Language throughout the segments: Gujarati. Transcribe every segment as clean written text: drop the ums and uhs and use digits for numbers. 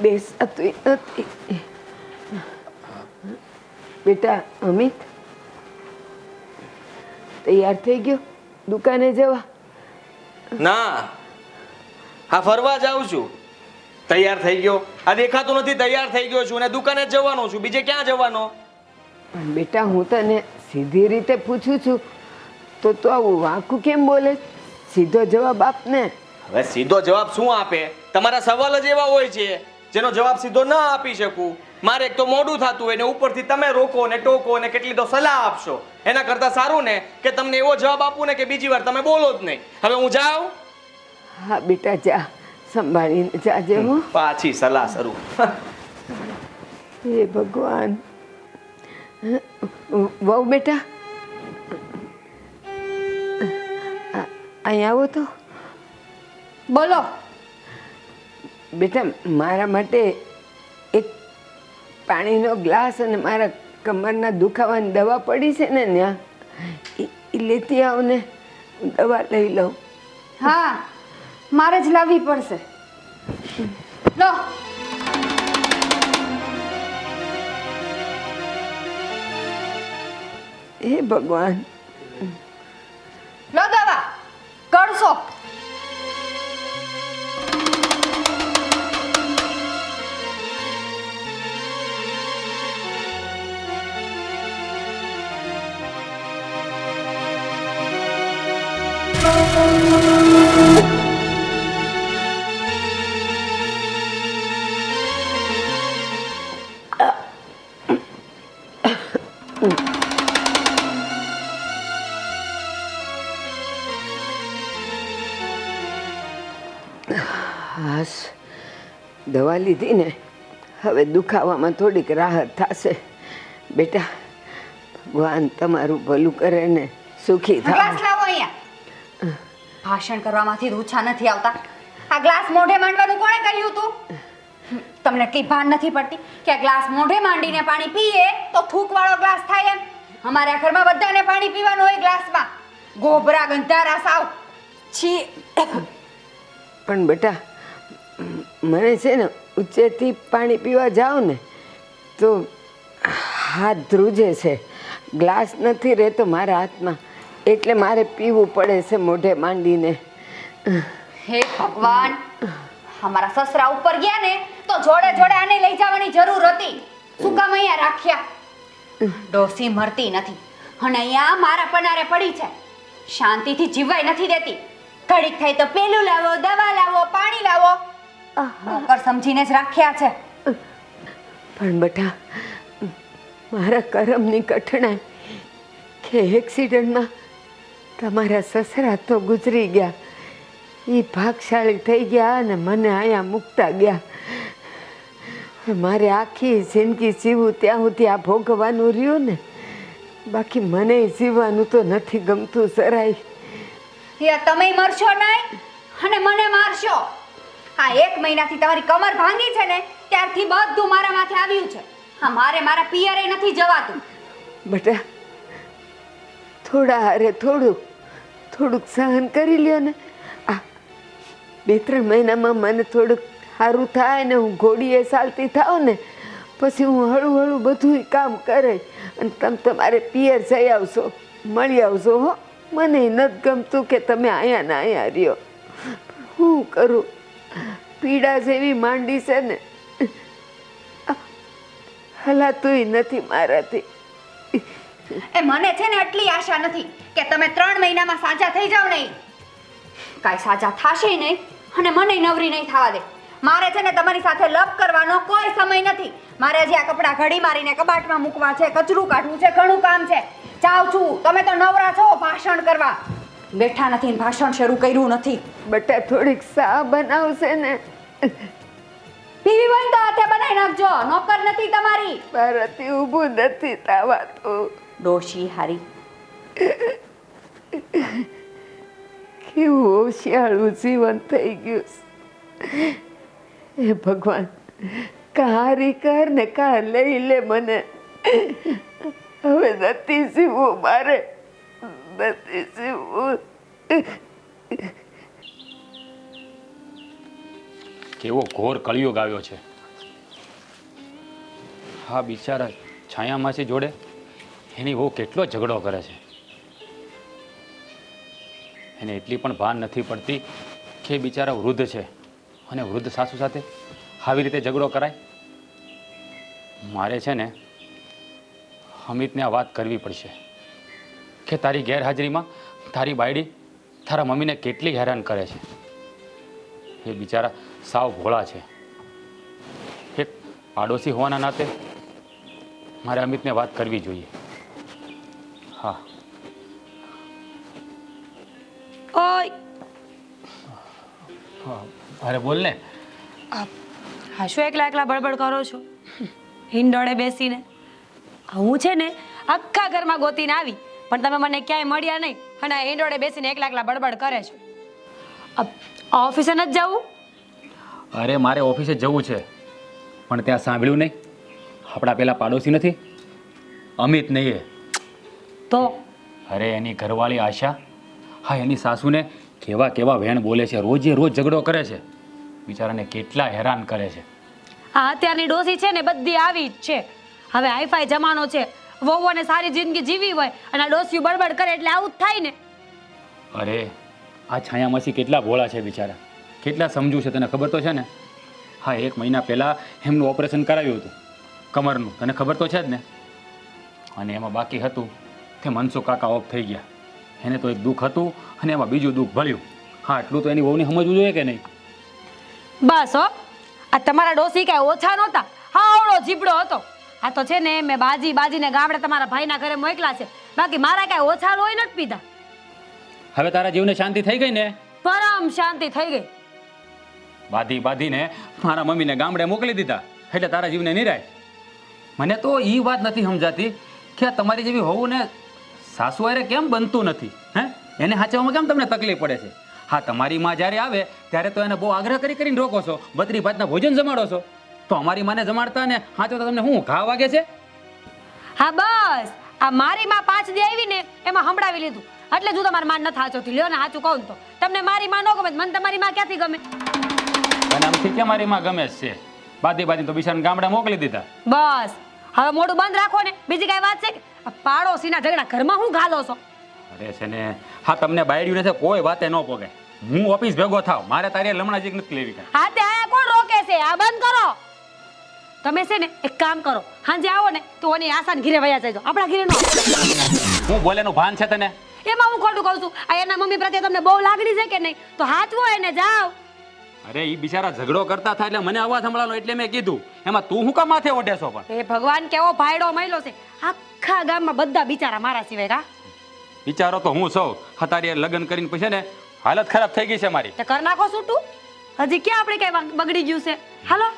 બેસાતું નથી. બેટા અમિત તૈયાર થઈ ગયો દુકાને જવા? ના, હા ફરવા જાઉં છું. તૈયાર થઈ ગયો? આ દેખાતું નથી તૈયાર થઈ ગયો છું અને દુકાને જ જવાનો છું. બીજે ક્યાં જવાનો? પણ બેટા હું તને સીધી રીતે પૂછું છું તો તું આવું વાંકું કેમ બોલે? સીધો જવાબ આપ ને. હવે સીધો જવાબ શું આપે? તમારા સવાલ જ એવા હોય છે જેનો જવાબ સીધો ના આપી શકું. મારે એક તો મોડું થતું હોય ને ઉપરથી તમે રોકો ને ટોકો ને કેટલી તો સલાહ આપશો. એના કરતાં સારું ને કે તમને એવો જવાબ આપું ને કે બીજી વાર તમે બોલો જ નહીં. હવે હું જાઉં? હા બેટા જા, સંભાળીને જાજે હો. પાછી સલાહ શરૂ. હે ભગવાન. વહુ બેટા અહીં આવો તો. બોલો. બેટા મારા માટે એક પાણીનો ગ્લાસ અને મારા કમરના દુખાવાની દવા પડી છે ને ત્યાં એ લેતી આવ ને, દવા લઈ લઉં. હા, મારે જ લાવવી પડશે. લો. હે ભગવાન. લો દવા કરશો. હાશ, દવા લીધી ને હવે દુખાવામાં થોડીક રાહત થશે. બેટા ભગવાન તમારું ભલું કરે ને સુખી થાવ. ગ્લાસ લાવો અહીંયા. ભાષણ કરવામાંથી ઊંચા નથી આવતા. આ ગ્લાસ મોઢે માંડવાનું કોણે કહ્યું તું? તમને એટલી ભાન નથી પડતી કે આ ગ્લાસ મોઢે માંડીને પાણી પીએ તો થૂકવાળો ગ્લાસ થાય એમ? અમારા ઘરમાં બધાને પાણી પીવાનું હોય ગ્લાસમાં. ગોબરા ગંધારા સાવ. છી. પણ બેટા મને છે ને ઊંચેથી પાણી પીવા જાઓ ને તો હાથ ધ્રુજે છે. ગ્લાસ નથી રહેતો મારા હાથમાં એટલે મારે પીવું પડે છે મોઢે માંડીને. હે ભગવાન, અમારા સસરા ઉપર ગયા ને તો જોડે જોડે આને લઈ જવાની જરૂર હતી. શું કામ અહીંયા રાખ્યા? ડોસી મરતી નથી અને અહીંયા મારા પનારે પડી છે. શાંતિથી જીવાય નથી દેતી. ઘડીક થાય તો પેલું લાવો, દવા લાવો, પાણી લાવો. નોકર સમજીને જ રાખ્યા છે. પણ બેટા મારા કરમની કઠણાઈ કે એક્સિડન્ટમાં તમારા સસરા તો ગુજરી ગયા. એ ભાગશાળી થઈ ગયા અને મને અહીંયા મૂકતા ગયા. મારે આખી જિંદગી જીવું ત્યાં સુધી આ ભોગવવાનું રહ્યું ને. બાકી મને જીવવાનું તો નથી ગમતું જરાય. તમે મરશો નહીં અને મને મારશો. આ 1 મહિનાથી તમારી કમર ભાંગી છે ને ત્યારથી બધું મારા માથે આવ્યું છે. હા, મારે મારા પિયરે નથી જવાતું. બેટા થોડા હારે થોડુંક સહન કરી લ્યો ને. આ 2-3 મહિનામાં મને થોડુંક સારું થાય ને હું ઘોડીએ ચાલતી થાવ ને પછી હું હળવું હળવું બધું કામ કરે અને તમે તમારે પિયર જઈ આવશો, મળી આવશો. હો, મને નથી ગમતું કે તમે અહીંયા ને અહીંયા રહ્યો. શું કરું, પીડા જેવી માંડી છે ને હલાતુંય નથી મારાથી. એ મને છે ને એટલી આશા નથી કે તમે 3 મહિનામાં સાજા થઈ જાવ. નહીં, કાંઈ સાજા થાશે નહીં અને મને નવરી નહીં થવા દે. મારે છે ને તમારી સાથે લપ કરવાનો કોઈ સમય નથી. મારે હજી આ કપડાં ઘડી મારીને કબાટમાં મૂકવા છે, કચરું કાઢવું છે, ઘણું કામ છે. જાઉં છું. તમે તો નવરા છો ભાષણ કરવા. બેઠા નથી ને ભાષણ શરૂ કર્યું નથી. બેટા થોડીક સા બનાવશે ને. પીવી હોય તો હાથે બનાવી નાખજો. નોકર નથી તમારી. મારાથી ઊભું નથી થવાતું. ડોશી હારી. કેવું હોશિયાળું જીવન થઈ ગયું. હે ભગવાન, કારી કર ને કા લઈ લે મને. હવે નથી જીવવું મારે, નથી જીવવું. કેવો ઘોર કળિયુગ આવ્યો છે. હા બિચારા છાયા માસી જોડે એની બહુ કેટલો ઝઘડો કરે છે. એને એટલી પણ ભાન નથી પડતી કે બિચારા વૃદ્ધ છે અને વૃદ્ધ સાસુ સાથે આવી રીતે ઝઘડો કરાય. મારે છે ને અમિતને આ વાત કરવી પડશે કે તારી ગેરહાજરીમાં તારી બાયડી તારા મમ્મીને કેટલી હેરાન કરે છે. એ બિચારા સાવ ભોળા છે. એક પાડોશી હોવાના નાતે મારે અમિતને વાત કરવી જોઈએ. હા ઓય અરે બોલ ને. હા શું એકલા એકલા બળબડ કરો છો હિંડોળે બેસીને? હું છે ને આખા ઘરમાં ગોતીને આવી પણ તમે મને ક્યાંય મળ્યા નહીં અને આ હિંડોળે બેસીને એકલા એકલા બળબડ કરે છો. ઓફિસે નથી જવું? અરે મારે ઓફિસે જવું છે પણ ત્યાં સાંભળ્યું નહીં આપણા પેલા પાડોશી નથી અમિત નહીં એ તો અરે એની ઘરવાળી આશા હા એની સાસુને કેવા કેવા વેણ બોલે છે. રોજે રોજ ઝઘડો કરે છે. બિચારાને કેટલા હેરાન કરે છે. આ અત્યારની ડોસી છે ને બધી આવી જ છે. હવે હાઈફાઈ જમાનો છે. વહુઓને સારી જિંદગી જીવી હોય અને આ ડોસીઓ બળબડ કરે એટલે આવું જ થાય ને. અરે આ છાયા માસી કેટલા ભોળા છે બિચારા. કેટલા સમજુ છે તને ખબર તો છે ને. હા 1 મહિના પહેલાં એમનું ઓપરેશન કરાવ્યું હતું કમરનું. તને ખબર તો છે જ ને. અને એમાં બાકી હતું કે મનસુખ કાકા ઓફ થઈ ગયા. એને તો એક દુઃખ હતું અને એમાં બીજું દુઃખ ભળ્યું. હા એટલું તો એની વહુને સમજવું જોઈએ કે નહીં? બસ હો આ તમારા ડોસી કાંઈ ઓછા નહોતા. હા આવડો જીબડો હતો. આ તો છે ને મેં બાજીને ગામડે તમારા ભાઈના ઘરે મોકલા છે. બાકી મારા કાંઈ ઓછા લોહી નથી પીધા. હવે તારા જીવને શાંતિ થઈ ગઈ ને? પરમ શાંતિ થઈ ગઈ. બાંધીને મારા મમ્મીને ગામડે મોકલી દીધા એટલે તારા જીવને નિરાય. મને તો એ વાત નથી સમજાતી કે આ તમારી જેવી હોવું ને સાસુ હારે કેમ બનતું નથી. હે એને હાચવામાં કેમ તમને તકલીફ પડે છે? હા તમારી માં જ્યારે આવે ત્યારે તો એને બહુ આગ્રહ કરીને રોકો છો, બત્રી ભાતના ભોજન જમાડો છો. તો અમારી માને જમાડતા ને હાચો તો તમને શું ઘા વાગે છે? હા બસ આ મારી માં 5 દી આવી ને એમાં સંભળાવી લીધું એટલે જ હું તમારી માં નથી હાચોતી. લ્યો ને હાચું કહું તો તમને મારી માં ન ગમે મને તમારી માં ક્યાંથી ગમે? અને આમથી કે મારી માં ગમે જ છે. બાંધી તો બિચારાને ગામડે મોકલી દીધા. બસ હવે મોઢું બંધ રાખો ને. બીજી કઈ વાત છે કે આ પાડોશીના ઝઘડા ઘરમાં હું ગાલો છો? અરે છે ને હા તમને બાયડ્યું ને કોઈ વાતે ન પોગે. હું ઓફિસ ભેગો થાવ મારે તારી લમણા જીક નથી લેવી. હા તે આ કોણ રોકે છે? આ બંધ કરો. તમે છે ને એક કામ કરો હાંજે આવો ને તો ઓની આસાન ઘીરે વયા જજો. આપણા ઘીરે નો. હું બોલેનું ભાન છે તને? એમાં હું ખોટું કહું છું? આ એના મમ્મી પ્રત્યે તમને બહુ લાગણી છે કે નહીં? તો હાચવો એને જાવ. અરે ઈ બિચારા ઝઘડો કરતા થાય એટલે મને અવાજ સંભળાનો એટલે મેં કીધું. એમાં તું હું કામ માથે ઓઢે છો? પણ એ ભગવાન કેવો ભાયડો મહિલો છે. આખા ગામમાં બધા બિચારા મારા સિવાય કા વિચારો તો હું સૌ હતારી લગ્ન કરીને પછી ને હાલત ખરાબ થઈ ગઈ છે મારી. તે કર નાખો છૂટું. હજી ક્યાં આપણે કઈ બગડી ગયું છે? હાલો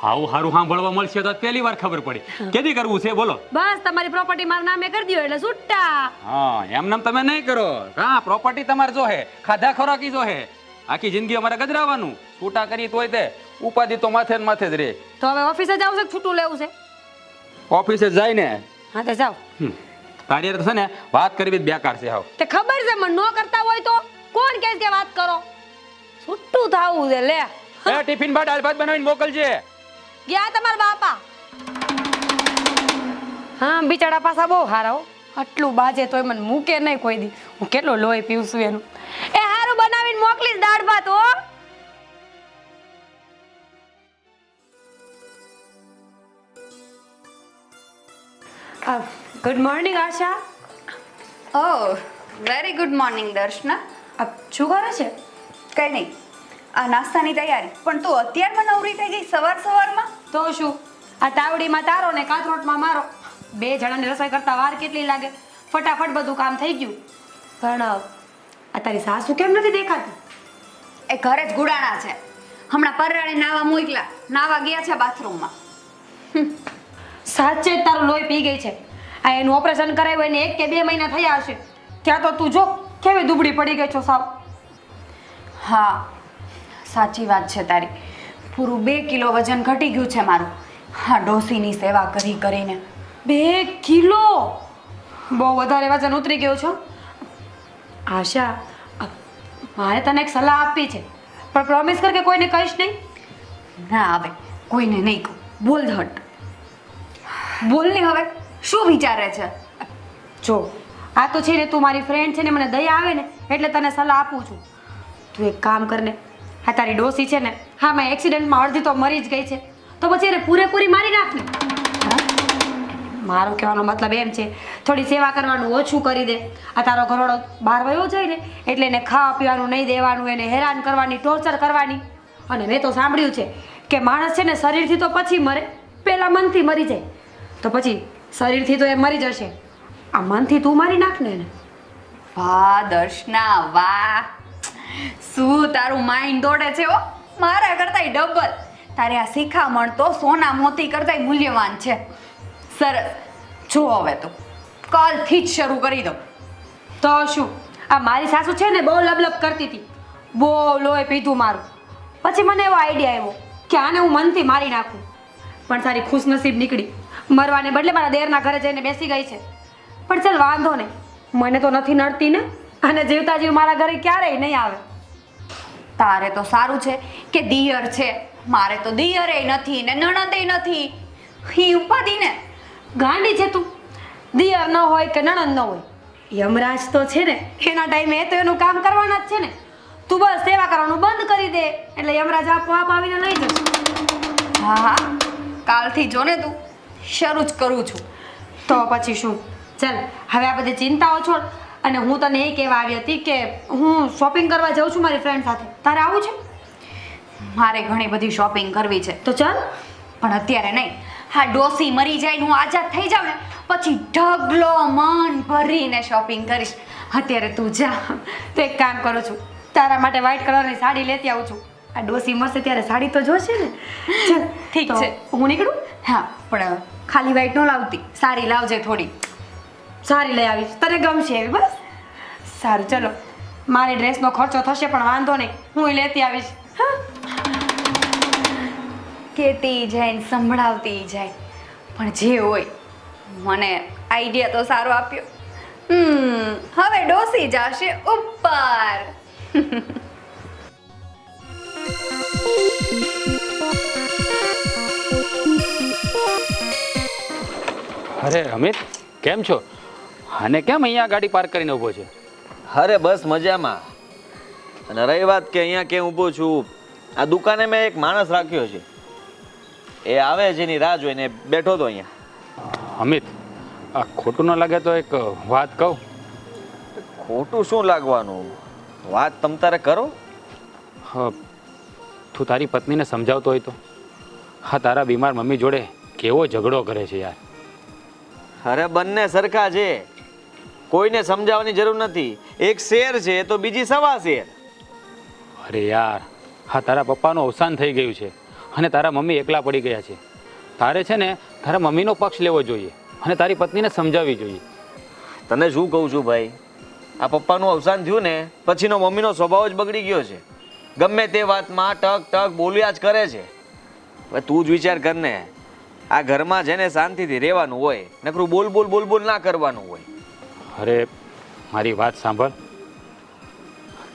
આવું સારું સાંભળવા મળશે તો પહેલી વાર ખબર પડી. કેદી કરવું છે બોલો? બસ તમારી પ્રોપર્ટી મારા નામે કરી દો એટલે છૂટા. હા એમ નામ તમે નહીં કરો. હા પ્રોપર્ટી તમારે જોહે, ખાધા ખોરાકી જોહે. આખી જિંદગી અમારે ગજરાવાનું. છૂટા કરી તોય તે ઉપાધિ તો માથે ને માથે જ રે. તો હવે ઓફિસે જાવ છે છૂટું લેવું છે? ઓફિસે જાય ને. હા તે જાવ. તારી હારે તો છે ને વાત કરવી જ બેકાર છે. હાવ તે ખબર છે મને ન કરતા હોય તો કોણ કહે કે વાત કરો? છૂટું થાવું છે લે. એ ટિફિન માં દાળ ભાત બનાવીને મોકલજે. ગયા તમારા બાપા. હા બિચારા પાછા બહુ હારા હો. આટલું બાજે તોય મને મૂકે નહીં કોઈ દી. હું કેટલો લોહી પીવું છું એનું. એ હારું બનાવીને મોકલીશ દાળ ભાત હો. ગુડ મોર્નિંગ આશા. ઓહ વેરી ગુડ મોર્નિંગ દર્શના. શું કરે છે? કંઈ નહીં, આ નાસ્તાની તૈયારી. પણ તું અત્યારમાં નવરી થઈ ગઈ સવારમાં? તો શું આ તાવડીમાં તારો ને કાથરોટમાં મારો. 2 જણાને રસોઈ કરતા વાર કેટલી લાગે? ફટાફટ બધું કામ થઈ ગયું. પણ આ તારી સાસુ કેમ નથી દેખાતી? એ ઘરે જ ગુડાણા છે. હમણાં પરરાણે નાવા મોકલા, નાવા ગયા છે બાથરૂમમાં. સાચે જ તારું લોહી પી ગઈ છે. આ એનું ઓપરેશન કરાવ્યું એને 1 કે 2 મહિના થયા હશે. ત્યાં તો તું જો કેવી દુબળી પડી ગઈ છો સાવ. હા સાચી વાત છે તારી. પૂરું 2 કિલો વજન ઘટી ગયું છે મારું. હા ડોસીની સેવા કરીને. 2 કિલો? બહુ વધારે વજન ઉતરી ગયું છો. આશા મારે તને એક સલાહ આપવી છે પણ પ્રોમિસ કર કે કોઈને કહીશ નહીં. ના આવે, કોઈને નહીં કહું. બોલ હટ. બોલ ને હવે શું વિચારે છે? જો આ તો છે ને તું મારી ફ્રેન્ડ છે ને, મને દયા આવે ને એટલે તને સલાહ આપું છું. તું એક કામ કર ને, આ તારી ડોસી છે ને, હા મેં એક્સિડન્ટમાં અડધી તો મરી જ ગઈ છે, તો પછી એને પૂરેપૂરી મારી નાખ ને. મારો કહેવાનો મતલબ એમ છે, થોડી સેવા કરવાનું ઓછું કરી દે. આ તારો ઘરવાળો બહાર વયો જાય ને એટલે એને ખાવા પીવાનું નહીં દેવાનું, એને હેરાન કરવાની, ટોર્ચર કરવાની. અને મેં તો સાંભળ્યું છે કે માણસ છે ને શરીરથી તો પછી મરે, પહેલાં મનથી મરી જાય. તો પછી શરીરથી તો એ મરી જશે, આ મનથી તું મારી નાખ ને એને. વાહ દર્શના વાહ, શું તારું માઇન્ડ દોડે છે હો, મારા કરતાંય ડબલ. તારે આ શિખામણ તો સોના મોતી કરતાંય મૂલ્યવાન છે. સરસ, જો હવે તો કાલથી જ શરૂ કરી દો. તો શું, આ મારી સાસુ છે ને બહુ લબલબ કરતી હતી, બહુ લોહી પીધું મારું. પછી મને એવો આઈડિયા આવ્યો કે આને હું મનથી મારી નાખું. પણ સારી ખુશનસીબ નીકળી, મરવાને બદલે મારા દેરના ઘરે જઈને બેસી ગઈ છે. પણ ચાલ વાંધો નહીં, મને તો નથી નડતી ને, અને જીવતા જીવ મારા ઘરે ક્યારેય નહીં આવે. તારે તો સારું છે કે દિયર છે, મારે તો દિયરેય નથી ને નણંદેય નથી. હી ઉપાધી ને. ગાંડી છે તું, દિયર ન હોય કે નણંદ ન હોય, યમરાજ તો છે ને એના ટાઈમે એ તો એનું કામ કરવાના જ છે ને. તું બસ સેવા કરવાનું બંધ કરી દે એટલે યમરાજ આપોઆપ આવીને લઈ જશે. હા હા, કાલથી જો ને તું, શરૂ જ કરું છું. તો પછી શું, ચાલ હવે આ બધી ચિંતાઓ છોડ. અને હું તને એ કહેવા આવી હતી કે હું શોપિંગ કરવા જાઉં છું મારી ફ્રેન્ડ સાથે, તારે આવું છે? મારે ઘણી બધી શોપિંગ કરવી છે, તો ચાલ. પણ અત્યારે નહીં. હા ડોસી મરી જાય ને હું આઝાદ થઈ જાઉં ને પછી ઢગલો મન ભરીને શોપિંગ કરીશ. અત્યારે તું જા. તો એક કામ કરું છું, તારા માટે વ્હાઈટ કલરની સાડી લેતી આવું છું. આ ડોસી મરશે ત્યારે સાડી તો જોશે ને. ચાલ ઠીક તો છે. હું નીકળું? હા પણ ખાલી વ્હાઈટ ન લાવતી, સારી લાવજે થોડી. સારી લઈ આવીશ, તને ગમશે એવી. બસ સારું, ચલો. મારી ડ્રેસનો ખર્ચો થશે પણ વાંધો નહીં, હું લેતી આવીશ. હા, કહેતી જાય ને સંભળાવતી જાય, પણ જે હોય મને આઈડિયા તો સારો આપ્યો. હવે ડોસી જશે ઉપર. અરે અમિત, કેમ છો? અને કેમ અહીંયા ગાડી પાર્ક કરીને ઊભો છે? અરે બસ મજામાં. અને રહી વાત કે અહીંયા કેમ ઊભો છું, આ દુકાને મેં એક માણસ રાખ્યો છે, એ આવે છે એની રાહ જોઈને બેઠો તો અહીંયા. અમિત, આ ખોટું ન લાગે તો એક વાત કહું? ખોટું શું લાગવાનું, વાત તમ તારે કરો. હા, તું તારી પત્નીને સમજાવતો હોય તો. હા, તારા બીમાર મમ્મી જોડે કેવો ઝઘડો કરે છે યાર. અરે બંને સરખા છે, કોઈને સમજાવવાની જરૂર નથી. એક શેર છે તો બીજી સવા શેર. અરે યાર, હા તારા પપ્પાનું અવસાન થઈ ગયું છે અને તારા મમ્મી એકલા પડી ગયા છે. તારે છે ને તારા મમ્મીનો પક્ષ લેવો જોઈએ અને તારી પત્નીને સમજાવવી જોઈએ. તને શું કહું છું ભાઈ, આ પપ્પાનું અવસાન થયું ને પછીનો મમ્મીનો સ્વભાવ જ બગડી ગયો છે. ગમે તે વાતમાં ટક ટક બોલ્યા જ કરે છે. હવે તું જ વિચાર કર ને, આ ઘરમાં છે ને શાંતિથી રહેવાનું હોય, નકરું બોલ બોલ બોલ બોલ ના કરવાનું હોય. અરે મારી વાત સાંભળ,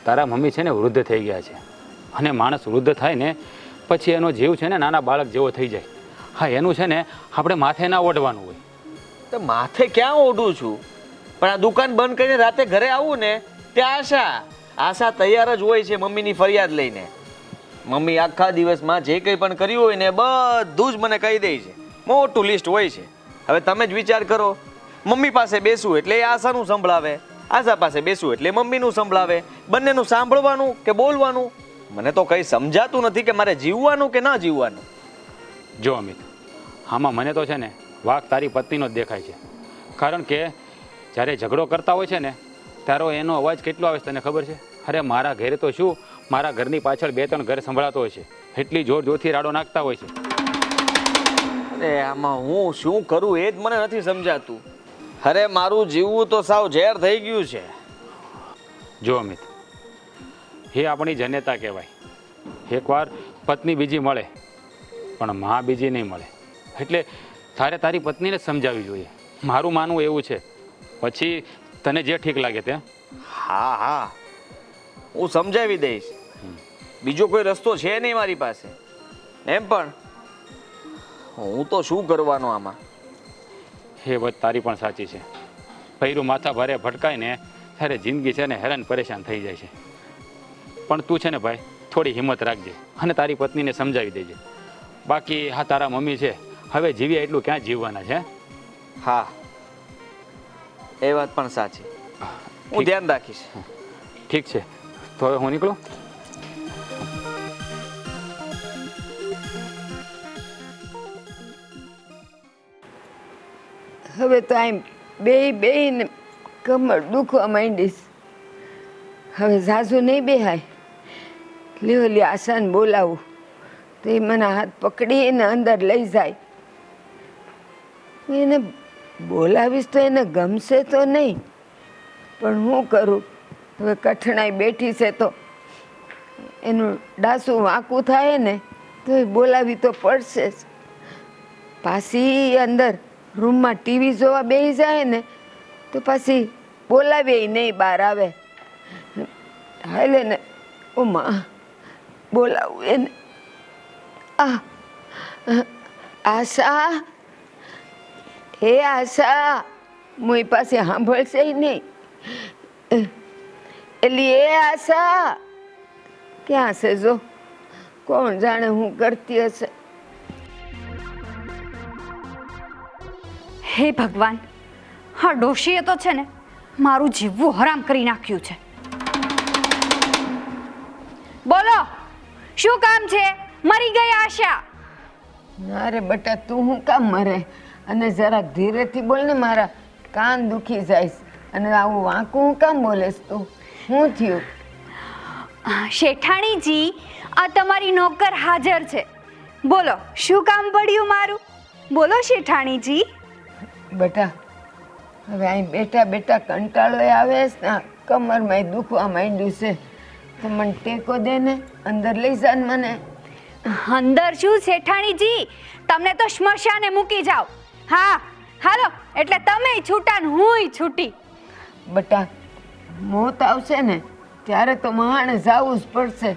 તારા મમ્મી છે ને વૃદ્ધ થઈ ગયા છે અને માણસ વૃદ્ધ થાય ને પછી એનો જીવ છે ને નાના બાળક જેવો થઈ જાય. હા, એનું છે ને આપણે માથે ના ઓઢવાનું હોય. તો માથે ક્યાં ઓઢું છું, પણ આ દુકાન બંધ કરીને રાતે ઘરે આવું ને ત્યાં આશા તૈયાર જ હોય છે મમ્મીની ફરિયાદ લઈને. મમ્મી આખા દિવસમાં જે કંઈ પણ કર્યું હોય ને બધું જ મને કહી દે છે, મોટું લિસ્ટ હોય છે. હવે તમે જ વિચાર કરો, મમ્મી પાસે બેસવું એટલે એ આશાનું સંભળાવે, આશા પાસે બેસવું એટલે મમ્મીનું સંભળાવે. બંનેનું સાંભળવાનું કે બોલવાનું મને તો કંઈ સમજાતું નથી કે મારે જીવવાનું કે ના જીવવાનું. જો અમિત, આમાં મને તો છે ને વાક તારી પત્નીનો જ દેખાય છે. કારણ કે જ્યારે ઝઘડો કરતા હોય છે ને તારો એનો અવાજ કેટલો આવે છે તને ખબર છે? અરે મારા ઘરે તો શું, મારા ઘરની પાછળ 2-3 ઘર સંભળાતો હોય છે, એટલી જોર જોરથી રાડો નાખતા હોય છે. અરે આમાં હું શું કરું એ જ મને નથી સમજાતું. અરે મારું જીવવું તો સાવ ઝેર થઈ ગયું છે. જો અમિત, એ આપણી જનેતા કહેવાય. એકવાર પત્ની બીજી મળે પણ માં બીજી નહીં મળે. એટલે તારે તારી પત્નીને સમજાવવી જોઈએ. મારું માનવું એવું છે, પછી તને જે ઠીક લાગે તે. હા હા, હું સમજાવી દઈશ. બીજો કોઈ રસ્તો છે નહીં મારી પાસે. એમ પણ હું તો શું કરવાનો આમાં, એ વાત તારી પણ સાચી છે. ભૈરું માથા ભારે ભટકાય ને ત્યારે જિંદગી છે ને હેરાન પરેશાન થઈ જાય છે. પણ તું છે ને ભાઈ થોડી હિંમત રાખજે અને તારી પત્નીને સમજાવી દેજે. બાકી હા તારા મમ્મી છે, હવે જીવ્યા એટલું ક્યાં જીવવાના છે. હા, એ વાત પણ સાચી. હું ધ્યાન રાખીશ. ઠીક છે, તો હવે હું નીકળું. હવે તો આમ બેને કમર દુખવા માંડીશ. હવે ઝાઝુ નહીં બેહાય. લ્યો આશાને બોલાવું તો એ મને હાથ પકડીને અંદર લઈ જાય. એને બોલાવીશ તો એને ગમશે તો નહીં, પણ હું કરું? હવે કઠણાઈ બેઠી છે તો એનું ડાસું વાંકું થાય ને તો એ બોલાવી તો પડશે જ. પાછી અંદર રૂમમાં ટીવી જોવા બેસી જાય ને તો પાછી બોલાવે નહીં, બહાર આવે. હાલે ને ઓ માં બોલાવું એને. આશા, હે આશા, મોઈ પાસે સાંભળશે નહીં. એલી એ આશા ક્યાં છે? જો કોણ જાણે હું કરતી હશે. હે ભગવાન, હા ડોશીએ તો છે ને મારું જીવવું હરામ કરી નાખ્યું છે. બોલો, શું કામ છે? મરી ગઈ આશા? ના રે બટા, તું હું કામ મરે? અને જરાક ધીરેથી બોલ ને, મારા કાન દુખી જાય. અને આવું વાંકું હું કામ બોલેસ તું? શું થયું? શેઠાણીજી, આ તમારી નોકર હાજર છે. બોલો, શું કામ પડ્યું મારું? બોલો શેઠાણીજી. બેટા, હવે અહીં બેઠા બેઠા કંટાળો આવે છે ને, કમરમાં દુખવા માંડ્યું છે. તો મને ટેકો દે ને, અંદર લઈ જા ને મને. અંદર શું શેઠાણીજી, તમને તો સ્મશાને મૂકી જાઓ. હા હાલો, એટલે તમે છૂટા ને હુંય છૂટી. બેટા, મોત આવશે ને ત્યારે તો મહાણે જાવું જ પડશે.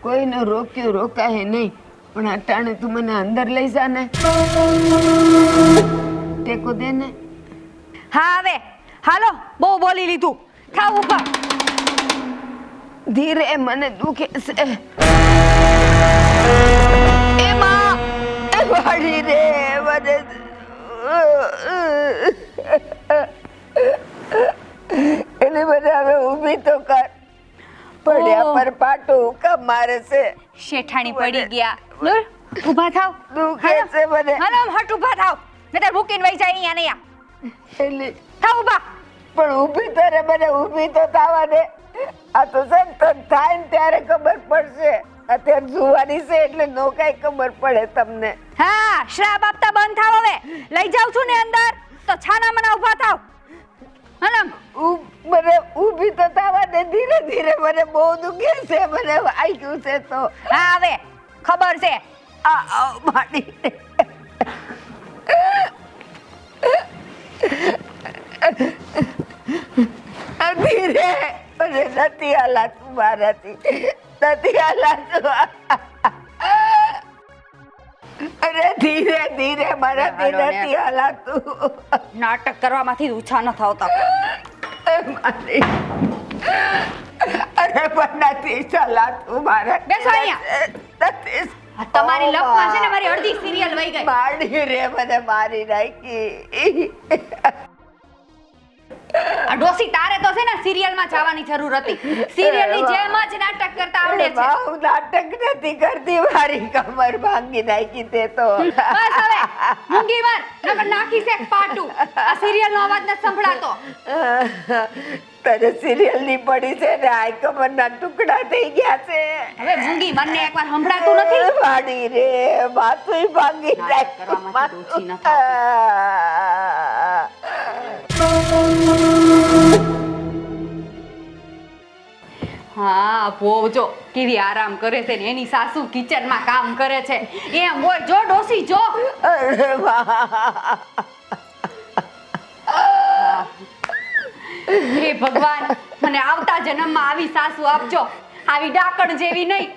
કોઈને રોક્યું રોકાય નહીં, પણ અટાણે તું મને અંદર લઈ જા ને, ટેકો દે ને. હા હવે હાલો, બહુ બોલી લીધું. થાવ ઊભા. ધીરે, મને દુખે છે. એ માં, એ વાળી રે મને. એટલે મને હવે ઊભી તો કર. પડ્યા પર પાટું કામ મારે છે. શેઠાણી પડી ગયા. ઊભા થાવ. દુખે છે મને. હાલો હટ, ઊભા થાવ, નતર ભૂકીને વઈ જાય અહીંયા ને અહીંયા. એટલે થાવ ઊભા. પણ ઊભી તો રે, મને ઊભી તો થવા દે. આ તો સંતન થાય ને ત્યારે ખબર પડશે. અત્યારે જુવાની છે એટલે નો કાંઈ ખબર પડે તમને. હા, શ્રાપ આપતા બંધ થાવ હવે. લઈ જાઉં છું ને અંદર, તો છાના મના ઊભા થાવ. હાલો. મને ઊભી તો થવા દે. ધીરે ધીરે, મને બહુ દુખે છે. મને વાગ્યું છે તો. હા હવે ખબર છે. આ માડી ધીરે, મને નથી હાલાતું મારાથી. નથી હાલાતું. અરે ધીરે ધીરે, મારાથી નથી હાલાતું. નાટક કરવામાંથી ઊંચા ન થાવતા. અરે પણ નથી ચાલાતું મારા. બેસો અહીંયા. તમારી લપમાં છે ને મારી અડધી સિરિયલ વહી ગઈ. મારી રે, મને મારી નાખી. આ ડોસી, તારે તો છે ને સિરિયલમાં જવાની જરૂર હતી. સિરિયલની જેમ જ નાટક કરતા આવડે છે. હું નાટક નથી કરતી. મારી કમર ભાંગી નાખી તે તો. બસ હવે મૂંગી માર, નકર નાખી છે પાટું. આ સિરિયલનો અવાજ ન સંભળાતો. તને સિરિયલ ની પડી છે ને, આ કમરના ટુકડા થઈ ગયા છે. હવે મૂંગી મને એકવાર સંભળાતું નથી. માડી રે, માથું ભાંગી નાટક કરવામાંથી ઓછી ન હા, ભોવ જો કેવી આરામ કરે છે ને એની સાસુ કિચનમાં કામ કરે છે. એમ હોય જો ડોસી જો. અરે વાહ. હે ભગવાન, મને આવતા જન્મમાં આવી સાસુ આપજો, આવી ડાકણ જેવી નહીં.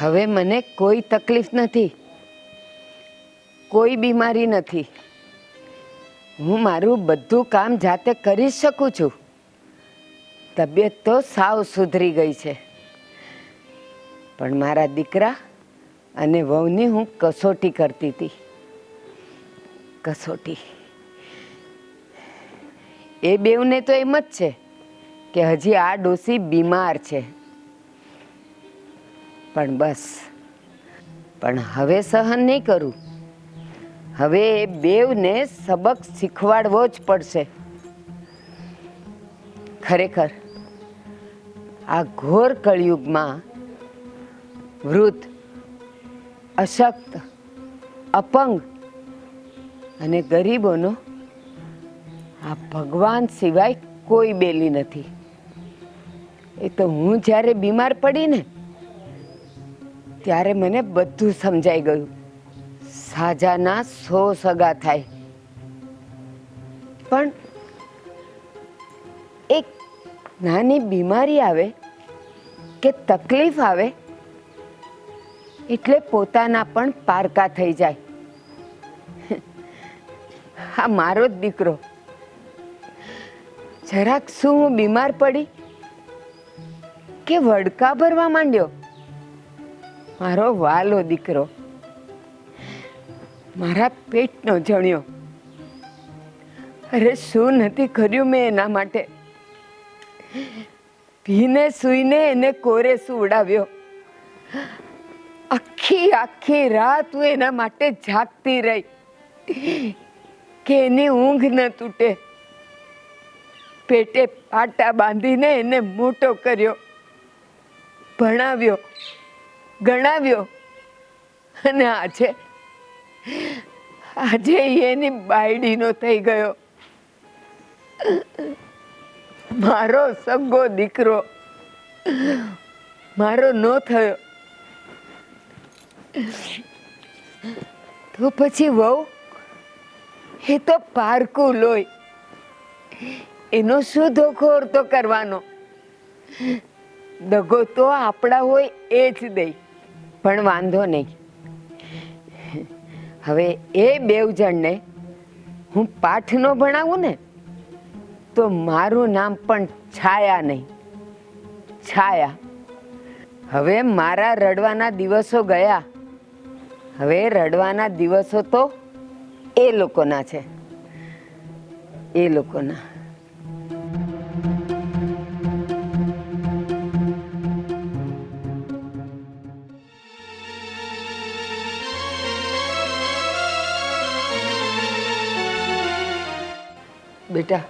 હવે મને કોઈ તકલીફ નથી, કોઈ બીમારી નથી. હું મારું બધું કામ જાતે કરી શકું છું. તબિયત તો સાવ સુધરી ગઈ છે, પણ મારા દીકરા અને વહુની હું કસોટી કરતી હતી. કસોટી એ બેઉને તો એમ જ છે કે હજી આ ડોસી બીમાર છે. પણ બસ, પણ હવે સહન નહીં કરું. હવે એ બેવને સબક શીખવાડવો જ પડશે. ખરેખર આ ઘોર કળિયુગમાં વૃદ્ધ, અશક્ત, અપંગ અને ગરીબોનો આ ભગવાન સિવાય કોઈ બેલી નથી. એ તો હું જ્યારે બીમાર પડી ને ત્યારે મને બધું સમજાઈ ગયું. સાજાના 100 સગા થાય, પણ એક નાની બીમારી આવે કે તકલીફ આવે એટલે પોતાના પણ પારકા થઈ જાય. આ મારો જ દીકરો, જરાક શું હું બીમાર પડી કે વડકા ભરવા માંડ્યો. મારો વાલો દીકરો, મારા પેટનો જણ્યો. અરે શું નથી કર્યું મેં એના માટે. ભીને સૂઈને એને કોરે સુવડાવ્યો. આખી આખી રાત હું એના માટે જાગતી રહી કે એની ઊંઘ ન તૂટે. પેટે પાટા બાંધીને એને મોટો કર્યો, ભણાવ્યો, ગણાવ્યો, અને આજે એની બાયડીનો થઈ ગયો. મારો સગો દીકરો મારો નો થયો તો પછી વહુ, એ તો પારકું લોહી, એનો શું ધોખો તો કરવાનો. દગો તો આપણા હોય એ જ દે. પણ વાંધો નહીં, હવે એ બેવ જણને હું પાઠ ન ભણાવું ને તો મારું નામ પણ છાયા નહીં. છાયા. હવે મારા રડવાના દિવસો ગયા. હવે રડવાના દિવસો તો એ લોકોના છે, એ લોકોના. બેટા,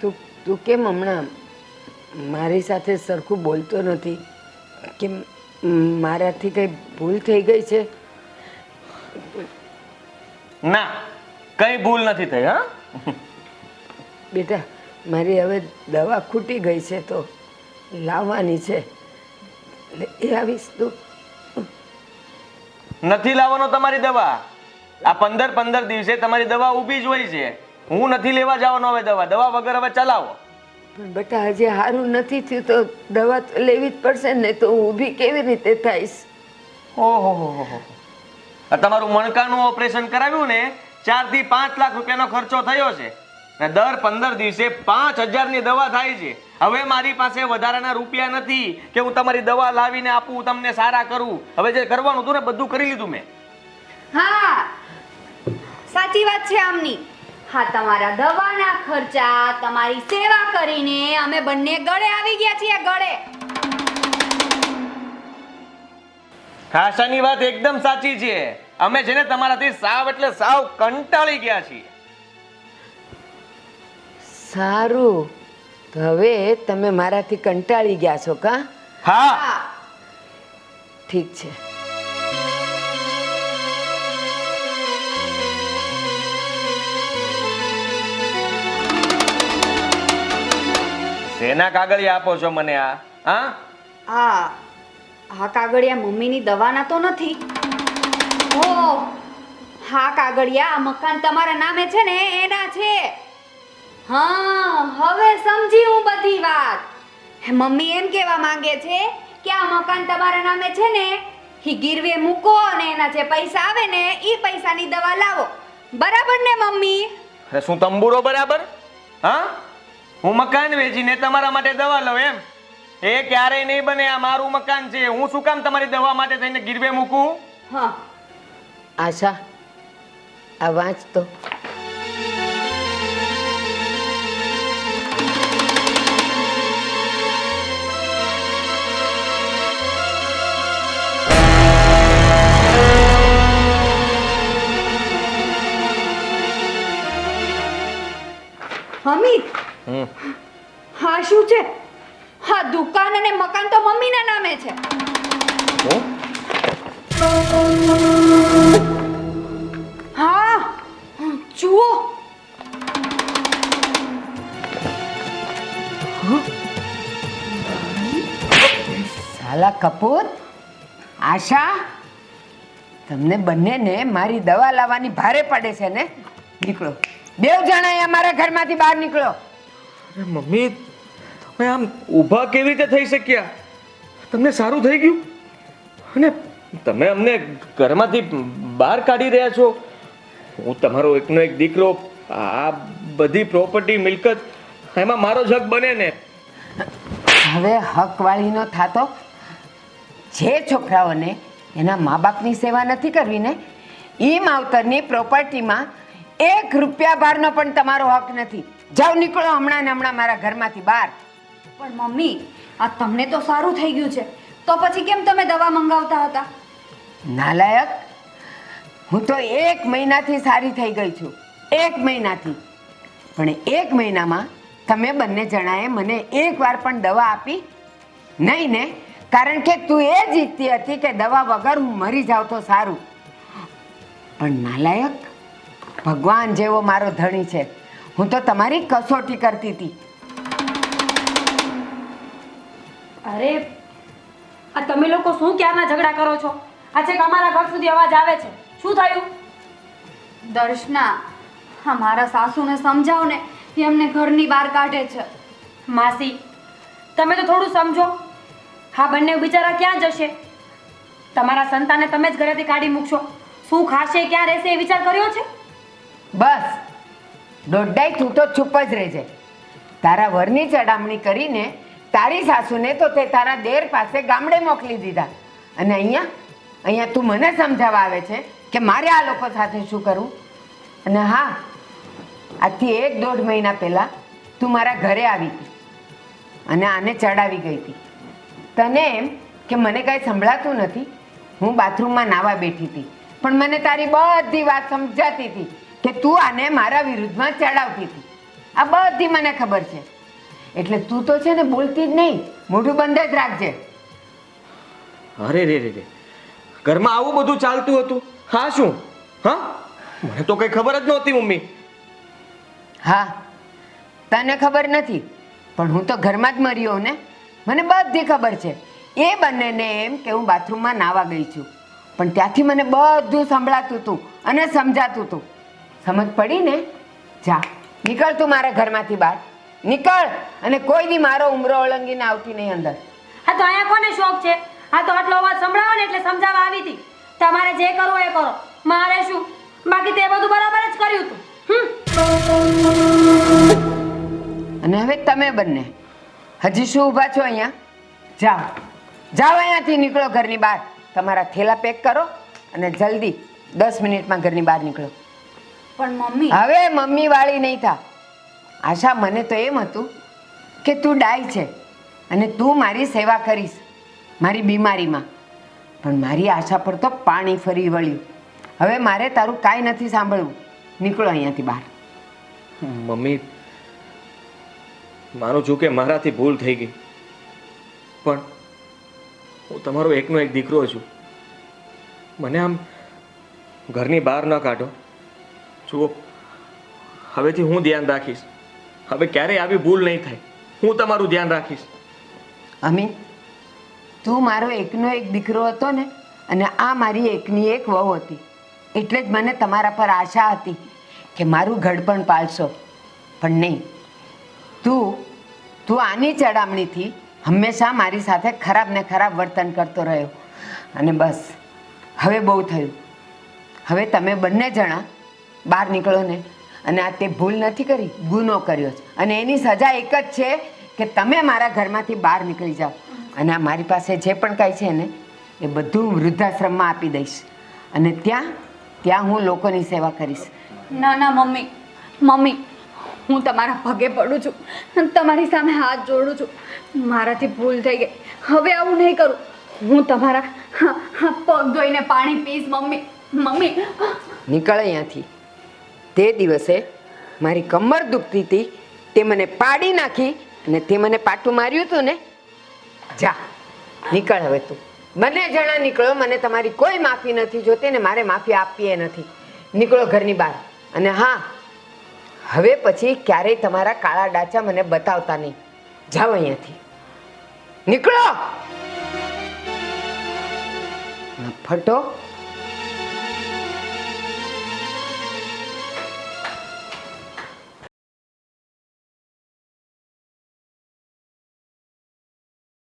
તું કેમ હમણાં મારી સાથે સરખું બોલતો નથી? કેમ મારાથી કઈ ભૂલ થઈ ગઈ છે? ના, કઈ ભૂલ નથી થઈ. હા બેટા, મારી હવે દવા ખૂટી ગઈ છે તો લાવવાની છે, એટલે એ આવીશ. તું નથી લાવવાનો તમારી દવા. આ 15 દિવસે તમારી દવા ઊભી જ હોય છે. હું નથી લેવા જવાનો હવે દવા. દવા વગર હવે ચલાવો. પણ બેટા, હજી સારું નથી થયું તો દવા તો લેવી જ પડશે ને. તો હું ઊભી કેવી રીતે થઈશ? ઓહો, તમારું મણકાનું ઓપરેશન કરાવ્યું ને 4 થી 5 લાખ રૂપિયાનો ખર્ચો થયો છે ને દર 15 દિવસે 5000 ની દવા થાય છે. હવે મારી પાસે વધારાના રૂપિયા નથી કે હું તમારી દવા લાવીને આપું, તમને સારા કરું. હવે જે કરવાનું હતું ને બધું કરી લીધું મેં. હા, સાચી વાત છે આમની. હા, તમારા દવાના ખર્ચા, તમારી સેવા કરીને અમે બંને ગળે આવી ગયા છીએ. ગળે. આશાની વાત એકદમ સાચી છે. અમે છે ને તમારાથી સાવ એટલે સાવ કંટાળી ગયા છીએ. સારું, તો હવે તમે મારાથી કંટાળી ગયા છો કા? હા, ઠીક છે. શેના કાગળિયા આપો છો મને આ? હા કાગળિયા મમ્મીની દવાના તો નથી. ઓ હા, કાગળિયા આ મકાન તમારા નામે છે ને એના છે. હા, હવે સમજી હું બધી વાત. મમ્મી એમ કહેવા માંગે છે કે આ મકાન તમારા નામે છે ને એ ગીરવે મૂકો અને એના જે પૈસા આવે ને એ પૈસાની દવા લાવો. બરાબર ને મમ્મી? અરે શું તંબુરો બરાબર? હા, હું મકાન વેચીને તમારા માટે દવા લઉં એમ? એ ક્યારેય નહીં બને. આ મારું મકાન છે. હું શું કામ તમારી દવા માટે થઈને ગીરવે મૂકું? હા. આશા, આ વાંચ તો. મમ્મી, હમ. હા શું છે? હા, દુકાન અને મકાન તો મમ્મીના નામે છે. હું? હા, જુઓ. સાલા કપૂર, આશા, તમને બંનેને મારી દવા લાવવાની ભારે પડે છે ને? નીકળો, બેવ જણા અમારા ઘરમાંથી બહાર નીકળો. અરે મમ્મી, તમે આમ ઊભા કેવી રીતે થઈ શક્યા? તમને સારું થઈ ગયું? અને તમે અમને ઘરમાંથી બહાર કાઢી રહ્યા છો. હું તમારો એકનો એક દીકરો. આ બધી પ્રોપર્ટી મિલકત એમાં મારો જ હક બને ને? હવે હકવાળીનો થાતો. જે છોકરાઓને એના મા બાપની સેવા નથી કરવી ને, એ માવતરની પ્રોપર્ટીમાં 1 રૂપિયા બહારનો પણ તમારો હક નથી. જાઓ, નીકળો હમણાં ને હમણાં મારા ઘરમાંથી બહાર. પણ મમ્મી, આ તમને તો સારું થઈ ગયું છે, તો પછી કેમ તમે દવા મંગાવતા હતા? નાલાયક, હું તો 1 મહિનાથી સારી થઈ ગઈ છું. 1 મહિનાથી. પણ 1 મહિનામાં તમે બંને જણાએ મને એકવાર પણ દવા આપી નહીં ને? કારણ કે તું એ જ ઈચ્છતી હતી કે દવા વગર હું મરી જાઉં તો સારું. પણ નાલાયક, ભગવાન જેવો મારો ધણી છે. હું તો તમારી કસોટી કરતી હતી. અરે આ તમે લોકો શું ક્યારના ઝઘડા કરો છો? આ છે કે અમારા ઘર સુધી અવાજ આવે છે. શું થયું? દર્શના, હા, મારા સાસુને સમજાવ ને, એ અમને ઘરની બહાર કાઢે છે. માસી, તમે તો થોડું સમજો. હા, બંને બિચારા ક્યાં જશે? તમારા સંતાનને તમે જ ઘરેથી કાઢી મૂકશો. શું ખાશે, ક્યાં રહેશે એ વિચાર કર્યો છે? બસ દોઢાઈ, તું તો ચૂપ જ રહેજે. તારા વરની ચડામણી કરીને તારી સાસુને તો તે તારા દેર પાસે ગામડે મોકલી દીધા. અને અહીંયા તું મને સમજાવવા આવે છે કે મારે આ લોકો સાથે શું કરવું? અને હા, આજથી 1-1.5 મહિના પહેલા તું મારા ઘરે આવી હતી અને આને ચડાવી ગઈ હતી. તને એમ કે મને કાંઈ સંભળાતું નથી. હું બાથરૂમમાં નાવા બેઠી હતી, પણ મને તારી બધી વાત સમજાતી હતી કે તું આને મારા વિરુદ્ધમાં ચડાવતી હતી. આ બધી મને ખબર છે. એટલે તું તો છે ને બોલતી જ નહીં, મોઢું બંધ જ રાખજે. અરે રે રે રે, ઘરમાં આવું બધું ચાલતું હતું? હા શું? હા, મને તો કઈ ખબર જ નહોતી મમ્મી. હા, તને ખબર નથી, પણ હું તો ઘરમાં જ મર્યો ને. મને બધી ખબર છે. એ બંનેને એમ કે હું બાથરૂમમાં નાવા ગઈ છું, પણ ત્યાંથી મને બધું સંભળાતું હતું અને સમજાતું હતું. સમજ પડી ને? જા, નીકળ તું મારા ઘરમાંથી બહાર. નીકળ, અને કોઈ દી મારો ઉમરો ઓળંગીને આવતી નહીં અંદર. હા, તો અહીંયા કોને શોખ છે? હા, તો આટલો અવાજ સંભળાવો ને એટલે સમજાવવા આવી હતી. તમારે જે કરવું એ કરો, મારે શું? બાકી તે બધું બરાબર જ કર્યું હતું. અને હવે તમે બંને હજી શું ઊભા છો અહીંયા? જાઓ, જાઓ અહીંયાથી, નીકળો ઘરની બહાર. તમારા થેલા પેક કરો અને જલ્દી 10 મિનિટમાં ઘરની બહાર નીકળો. પણ મમ્મી, હવે મમ્મી વાળી નહીં થા. આશા, મને તો એમ હતું કે તું ડાય છે અને તું મારી સેવા કરીશ મારી બીમારીમાં, પણ મારી આશા પર તો પાણી ફરી વળ્યું. હવે મારે તારું કાંઈ નથી સાંભળવું. નીકળો અહીંયાથી બહાર. મમ્મી, માનું છું કે મારાથી ભૂલ થઈ ગઈ, પણ હું તમારો એકનો એક દીકરો છું. મને આમ ઘરની બહાર ન કાઢો. જુઓ, હવેથી હું ધ્યાન રાખીશ. હવે ક્યારેય આવી ભૂલ નહીં થાય. હું તમારું ધ્યાન રાખીશ. અમિત, તું મારો એકનો એક દીકરો હતો ને, અને આ મારી એકની એક વહુ હતી. એટલે જ મને તમારા પર આશા હતી કે મારું ઘડપણ પાળશો. પણ નહીં, તું આની ચડામણીથી હંમેશા મારી સાથે ખરાબ ને ખરાબ વર્તન કરતો રહ્યો. અને બસ હવે બહુ થયું. હવે તમે બંને જણા બહાર નીકળો ને. અને આ તે ભૂલ નથી કરી, ગુનો કર્યો છે. અને એની સજા એક જ છે કે તમે મારા ઘરમાંથી બહાર નીકળી જાઓ. અને આ મારી પાસે જે પણ કાંઈ છે ને એ બધું હું વૃદ્ધાશ્રમમાં આપી દઈશ. અને ત્યાં હું લોકોની સેવા કરીશ. ના ના મમ્મી, મમ્મી, હું તમારા પગે પડું છું, તમારી સામે હાથ જોડું છું. મારાથી ભૂલ થઈ ગઈ, હવે આવું નહીં કરું. હું તમારા પગ ધોઈને પાણી પીશ મમ્મી. મમ્મી નીકળ અહીંયાથી. તે દિવસે મારી કમર દુખતી હતી, તે મને પાડી નાખી અને તે મને પાટું માર્યું હતું ને. જા નીકળ હવે તું. બંને જણા નીકળો. મને તમારી કોઈ માફી નથી જોતી ને મારે માફી આપવી નથી. નીકળો ઘરની બહાર. અને હા, હવે પછી ક્યારેય તમારા કાળા ડાચા મને બતાવતા નહીં. જાઓ અહીંયાથી, નીકળો. ફટો